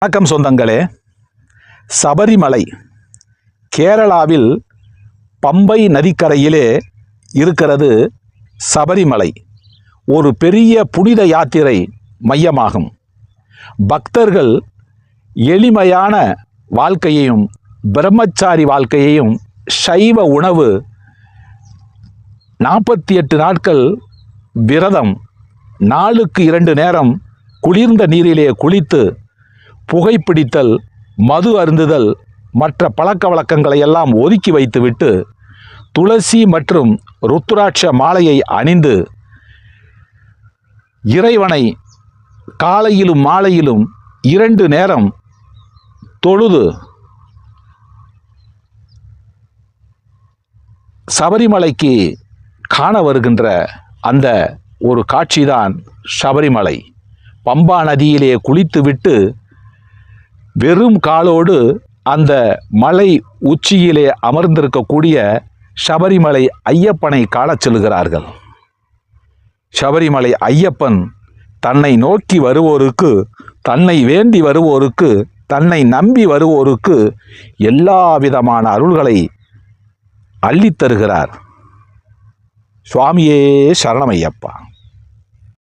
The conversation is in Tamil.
வணக்கம் சொந்தங்களே. சபரிமலை கேரளாவில் பம்பை நதிக்கரையிலே இருக்கிறது. சபரிமலை ஒரு பெரிய புனித யாத்திரை மையமாகும். பக்தர்கள் எளிமையான வாழ்க்கையையும் பிரம்மச்சாரி வாழ்க்கையையும் சைவ உணவு 48 நாட்கள் விரதம், நாளுக்கு 2 நேரம் குளிர்ந்த நீரிலே குளித்து புகைப்பிடித்தல், மது அருந்துதல், மற்ற பழக்க வழக்கங்களை எல்லாம் ஒதுக்கி வைத்துவிட்டு துளசி மற்றும் ருத்ராட்ச மாலையை அணிந்து இறைவனை காலையிலும் மாலையிலும் 2 நேரம் தொழுது சபரிமலைக்கு காண வருகின்ற அந்த ஒரு காட்சிதான் சபரிமலை. பம்பா நதியிலே குளித்துவிட்டு வெறும் காலோடு அந்த மலை உச்சியிலே அமர்ந்திருக்கக்கூடிய சபரிமலை ஐயப்பனை காணச் செல்கிறார்கள். சபரிமலை ஐயப்பன் தன்னை நோக்கி வருவோருக்கு, தன்னை வேண்டி வருவோருக்கு, தன்னை நம்பி வருவோருக்கு எல்லா விதமான அருள்களை அள்ளித்தருகிறார். சுவாமியே சரணமையப்பா.